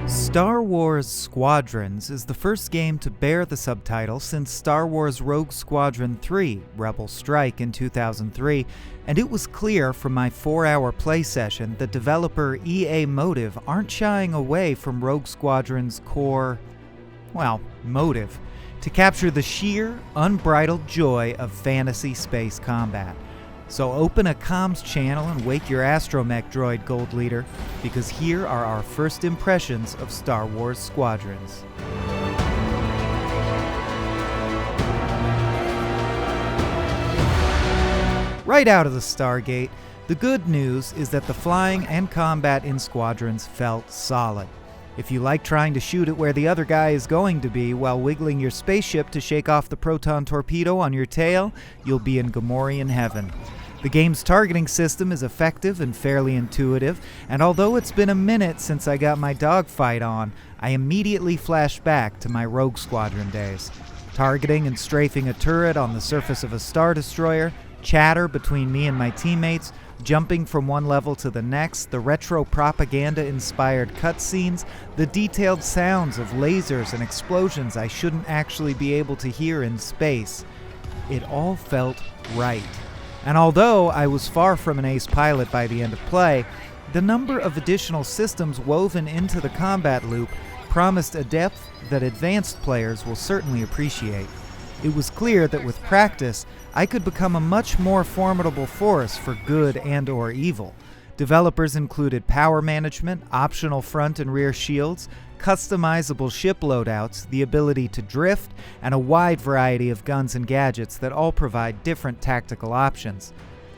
Star Wars Squadrons is the first game to bear the subtitle since Star Wars Rogue Squadron 3, Rebel Strike in 2003, and it was clear from my 4-hour play session that developer EA Motive aren't shying away from Rogue Squadron's core, motive, to capture the sheer, unbridled joy of fantasy space combat. So open a comms channel and wake your astromech droid, Gold Leader, because here are our first impressions of Star Wars Squadrons. Right out of the Stargate, the good news is that the flying and combat in Squadrons felt solid. If you like trying to shoot it where the other guy is going to be while wiggling your spaceship to shake off the proton torpedo on your tail, you'll be in Gamorrean heaven. The game's targeting system is effective and fairly intuitive, and although it's been a minute since I got my dogfight on, I immediately flashed back to my Rogue Squadron days. Targeting and strafing a turret on the surface of a Star Destroyer, chatter between me and my teammates, jumping from one level to the next, the retro propaganda-inspired cutscenes, the detailed sounds of lasers and explosions I shouldn't actually be able to hear in space. It all felt right. And although I was far from an ace pilot by the end of play, the number of additional systems woven into the combat loop promised a depth that advanced players will certainly appreciate. It was clear that with practice, I could become a much more formidable force for good and/or evil. Developers included power management, optional front and rear shields, customizable ship loadouts, the ability to drift, and a wide variety of guns and gadgets that all provide different tactical options.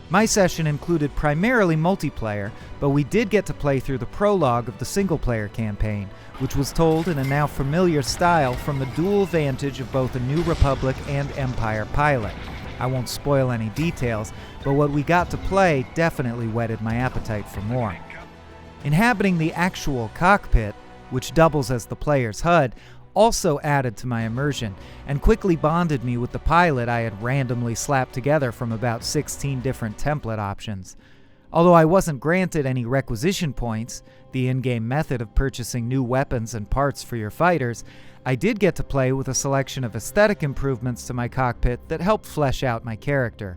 My session included primarily multiplayer, but we did get to play through the prologue of the single-player campaign, which was told in a now familiar style from the dual vantage of both a New Republic and Empire pilot. I won't spoil any details, but what we got to play definitely whetted my appetite for more. Inhabiting the actual cockpit, which doubles as the player's HUD, also added to my immersion, and quickly bonded me with the pilot I had randomly slapped together from about 16 different template options. Although I wasn't granted any requisition points, the in-game method of purchasing new weapons and parts for your fighters, I did get to play with a selection of aesthetic improvements to my cockpit that helped flesh out my character.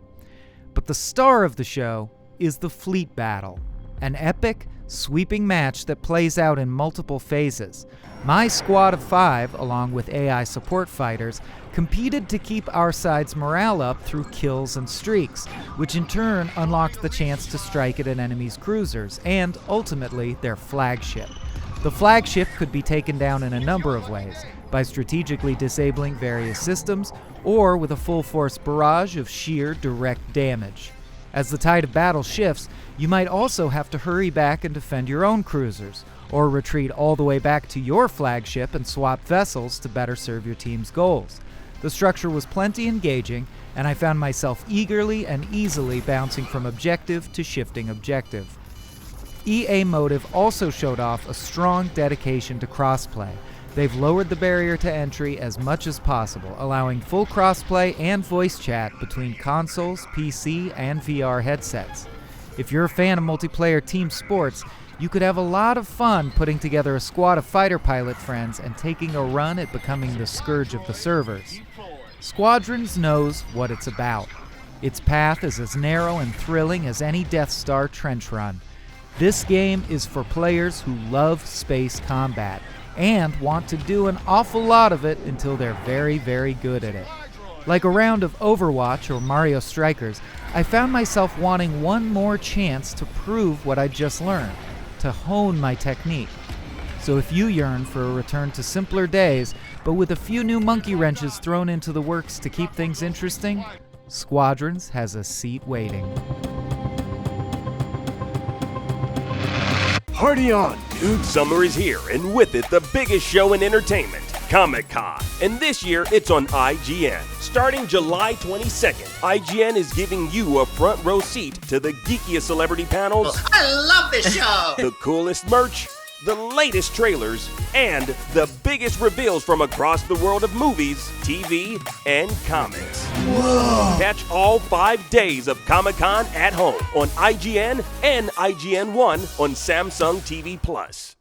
But the star of the show is the fleet battle, an epic, sweeping match that plays out in multiple phases. My squad of 5, along with AI support fighters, competed to keep our side's morale up through kills and streaks, which in turn unlocked the chance to strike at an enemy's cruisers, and ultimately their flagship. The flagship could be taken down in a number of ways, by strategically disabling various systems, or with a full-force barrage of sheer direct damage. As the tide of battle shifts, you might also have to hurry back and defend your own cruisers, or retreat all the way back to your flagship and swap vessels to better serve your team's goals. The structure was plenty engaging, and I found myself eagerly and easily bouncing from objective to shifting objective. EA Motive also showed off a strong dedication to crossplay. They've lowered the barrier to entry as much as possible, allowing full crossplay and voice chat between consoles, PC, and VR headsets. If you're a fan of multiplayer team sports, you could have a lot of fun putting together a squad of fighter pilot friends and taking a run at becoming the scourge of the servers. Squadrons knows what it's about. Its path is as narrow and thrilling as any Death Star trench run. This game is for players who love space combat and want to do an awful lot of it until they're very, very good at it. Like a round of Overwatch or Mario Strikers, I found myself wanting one more chance to prove what I'd just learned, to hone my technique. So if you yearn for a return to simpler days, but with a few new monkey wrenches thrown into the works to keep things interesting, Squadrons has a seat waiting. Party on, dude! Summer is here, and with it, the biggest show in entertainment, Comic-Con. And this year, it's on IGN. Starting July 22nd, IGN is giving you a front row seat to the geekiest celebrity panels. I love this show! The coolest merch, the latest trailers, and the biggest reveals from across the world of movies, TV, and comics. Whoa! Catch all 5 days of Comic-Con at home on IGN and IGN1 on Samsung TV Plus.